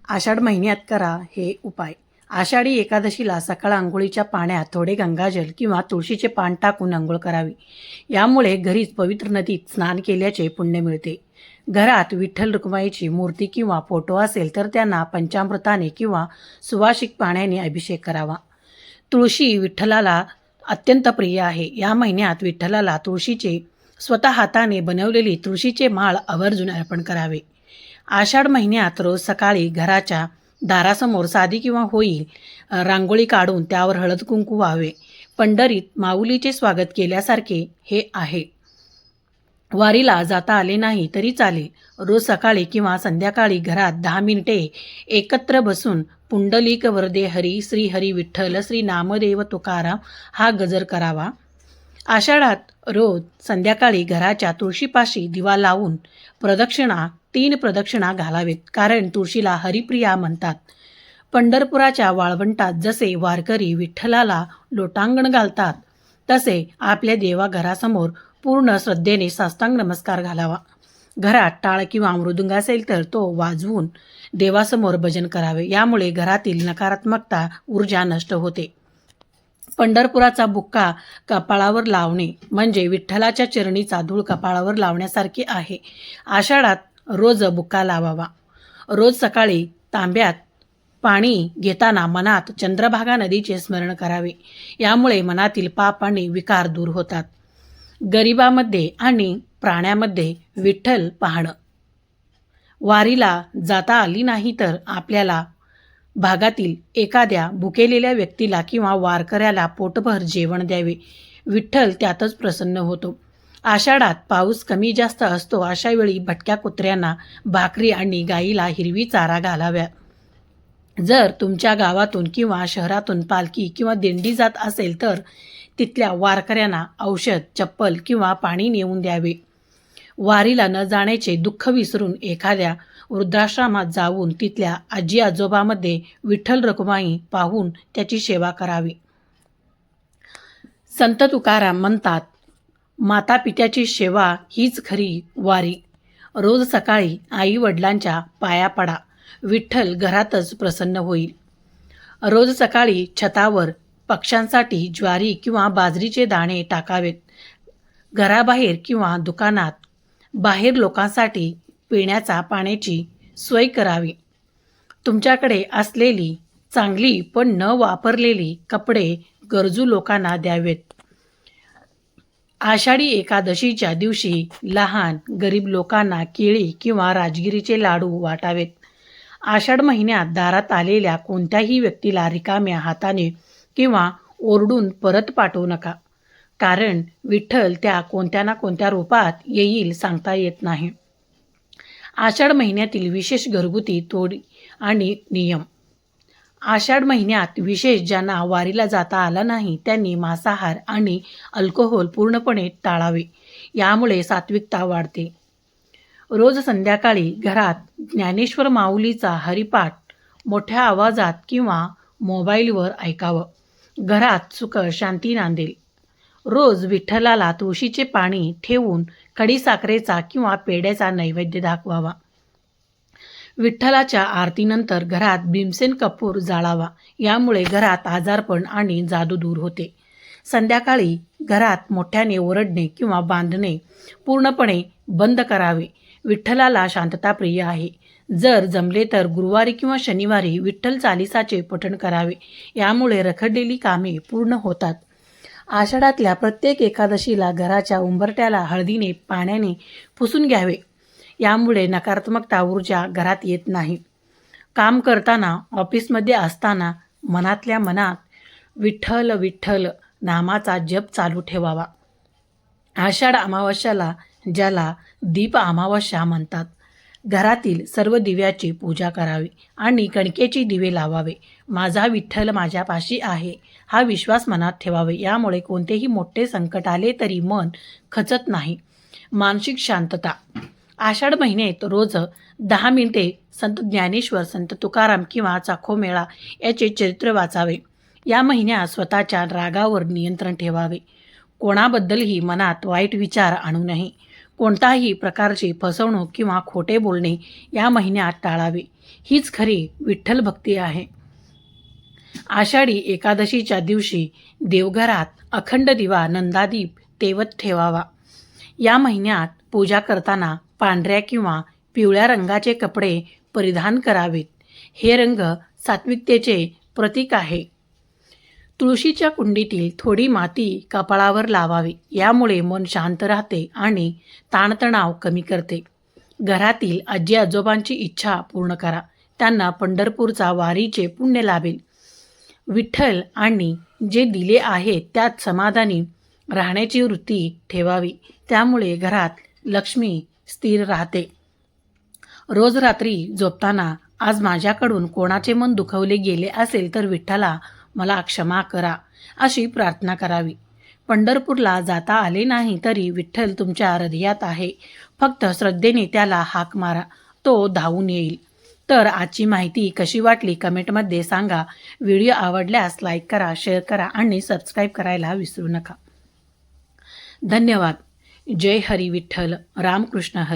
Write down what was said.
आषाढ महिन्यात करा हे उपाय. आषाढी एकादशीला सकाळ अंघोळीच्या पाण्यात थोडे गंगाजल किंवा तुळशीचे पान टाकून अंघोळ करावी. यामुळे घरीच पवित्र नदीत स्नान केल्याचे पुण्य मिळते. घरात विठ्ठल रुक्माईची मूर्ती किंवा फोटो असेल तर त्यांना पंचामृताने किंवा सुवासिक पाण्याने अभिषेक करावा. तुळशी विठ्ठलाला अत्यंत प्रिय आहे. या महिन्यात विठ्ठलाला तुळशीचे स्वतः हाताने बनवलेली तुळशीचे माळ आवर्जून अर्पण करावे. आषाढ महिन्यात रोज सकाळी घराच्या दारासमोर साधी किंवा होईल रांगोळी काढून त्यावर हळद कुंकू व्हावे. पंढरीत माऊलीचे स्वागत केल्यासारखे हे आहे. वारीला जाता आले नाही तरी चालेल. रोज सकाळी किंवा संध्याकाळी घरात 10 मिनिटे एकत्र बसून पुंडलिक वरदे हरी, श्री हरी विठ्ठल, श्री नामदेव तुकाराम हा गजर करावा. आषाढात रोज संध्याकाळी घराच्या तुळशीपाशी दिवा लावून 3 प्रदक्षिणा घालावेत, कारण तुळशीला हरिप्रिया म्हणतात. पंढरपुराच्या वाळवंटात जसे वारकरी विठ्ठलाला लोटांगण घालतात तसे आपल्या देवाघरासमोर पूर्ण श्रद्धेने साष्टांग नमस्कार घालावा. घरात टाळ किंवा मृदुंग असेल तर तो वाजवून देवासमोर भजन करावे. यामुळे घरातील नकारात्मकता ऊर्जा नष्ट होते. पंढरपुराचा बुक्का कपाळावर लावणे म्हणजे विठ्ठलाच्या चरणीचा धूळ कपाळावर लावण्यासारखे आहे. आषाढात रोज बुक्का लावावा. रोज सकाळी तांब्यात पाणी घेताना मनात चंद्रभागा नदीचे स्मरण करावे. यामुळे मनातील पाप आणि विकार दूर होतात. गरिबामध्ये आणि प्राण्यामध्ये विठ्ठल पाहणं. वारीला जाता आली नाही तर आपल्याला भागातील एखाद्या भुकेलेल्या व्यक्तीला किंवा वारकऱ्याला पोटभर जेवण द्यावे. विठ्ठल त्यातच प्रसन्न होतो. आषाढात पाऊस कमी जास्त असतो. अशा वेळी भटक्या कुत्र्यांना भाकरी आणि गाईला हिरवी चारा घालाव्या. जर तुमच्या गावातून किंवा शहरातून पालखी किंवा दिंडी जात असेल तर तिथल्या वारकऱ्यांना औषध, चप्पल किंवा पाणी नेऊन द्यावे. वारीला न जाण्याचे दुःख विसरून एखाद्या वृद्धाश्रमात जाऊन तिथल्या आजी आजोबामध्ये विठ्ठल रखुमाई पाहून त्याची सेवा करावी. संत तुकाराम म्हणतात, माता पित्याची सेवा हीच खरी वारी. रोज सकाळी आई वडिलांच्या पाया पडा. विठ्ठल घरातच प्रसन्न होईल. रोज सकाळी छतावर पक्ष्यांसाठी ज्वारी किंवा बाजरीचे दाणे टाकावेत. घराबाहेर किंवा दुकानात बाहेर लोकांसाठी पिण्याचा पाण्याची सोय करावी. तुमच्याकडे असलेली चांगली पण न वापरलेली कपडे गरजू लोकांना द्यावेत. आषाढी एकादशीच्या दिवशी लहान गरीब लोकांना केळी किंवा राजगिरीचे लाडू वाटावेत. आषाढ महिन्यात दारात आलेल्या कोणत्याही व्यक्तीला रिकाम्या हाताने किंवा ओरडून परत पाठवू नका, कारण विठ्ठल त्या कोणत्या ना कोणत्या रूपात येईल सांगता येत नाही. आषाढ महिन्यातील विशेष घरगुती तोडी आणि नियम. आषाढ महिन्यात विशेष ज्यांना वारीला जाता आला नाही त्यांनी मांसाहार आणि अल्कोहोल पूर्णपणे टाळावे. यामुळे सात्विकता वाढते. रोज संध्याकाळी घरात ज्ञानेश्वर माऊलीचा हरिपाठ मोठ्या आवाजात किंवा मोबाईलवर ऐकावं. घरात सुख शांती नांदेल. रोज विठ्ठलाला तुळशीचे पाणी ठेवून खडीसाखरेचा किंवा पेढ्याचा नैवेद्य दाखवावा. विठ्ठलाच्या आरतीनंतर घरात भीमसेन कपूर जाळावा. यामुळे घरात आजारपण आणि जादू दूर होते. संध्याकाळी घरात मोठ्याने ओरडणे किंवा बांधणे पूर्णपणे बंद करावे. विठ्ठलाला शांतता प्रिय आहे. जर जमले तर गुरुवारी किंवा शनिवारी विठ्ठल चालीसाचे पठण करावे. यामुळे रखडलेली कामे पूर्ण होतात. आषाढातल्या प्रत्येक एकादशीला घराच्या उंबरट्याला हळदीने पाण्याने पुसून घ्यावे. यामुळे नकारात्मकता ऊर्जा घरात येत नाही. काम करताना, ऑफिसमध्ये असताना मनातल्या मनात विठ्ठल विठ्ठल नामाचा जप चालू ठेवावा. आषाढ अमावास्याला ज्याला दीप अमावास्या म्हणतात, घरातील सर्व दिव्याची पूजा करावी आणि कणकेची दिवे लावावे. माझा विठ्ठल माझ्यापाशी आहे हा विश्वास मनात ठेवावे. यामुळे कोणतेही मोठे संकट आले तरी मन खचत नाही. मानसिक शांतता. आषाढ महिन्यात रोज 10 मिनिटे संत ज्ञानेश्वर, संत तुकाराम किंवा चाखोमेळा याचे चरित्र वाचावे. या महिन्यात स्वतःच्या रागावर नियंत्रण ठेवावे. कोणाबद्दलही मनात वाईट विचार आणू नये. कोणताही प्रकारची फसवणूक किंवा खोटे बोलणे या महिन्यात टाळावे. हीच खरी विठ्ठल भक्ती आहे. आषाढी एकादशीच्या दिवशी देवघरात अखंड दिवा नंदादीप तेवत ठेवावा. या महिन्यात पूजा करताना पांढऱ्या किंवा पिवळ्या रंगाचे कपडे परिधान करावेत. हे रंग सात्विकतेचे प्रतीक आहे. तुळशीच्या कुंडीतील थोडी माती कपाळावर लावावी. यामुळे मन शांत राहते आणि ताणतणाव कमी करते. घरातील आजी आजोबांची इच्छा पूर्ण करा. त्यांना पंढरपूरचा वारीचे पुण्य लाभेल. विठ्ठल आणि जे दिले आहे त्यात समाधानी राहण्याची वृत्ती ठेवावी. त्यामुळे घरात लक्ष्मी स्थिर राहते. रोज रात्री झोपताना आज माझ्याकडून कोणाचे मन दुखवले गेले असेल तर विठ्ठला मला क्षमा करा अशी प्रार्थना करावी. पंढरपूरला जाता आले नाही तरी विठ्ठल तुमच्या हृदयात आहे. फक्त श्रद्धेने त्याला हाक मारा, तो धावून येईल. तर आजची माहिती कशी वाटली कमेंटमध्ये सांगा. व्हिडिओ आवडल्यास लाईक करा, शेअर करा आणि सबस्क्राईब करायला विसरू नका. धन्यवाद. जय हरी विठ्ठल. रामकृष्ण हरी.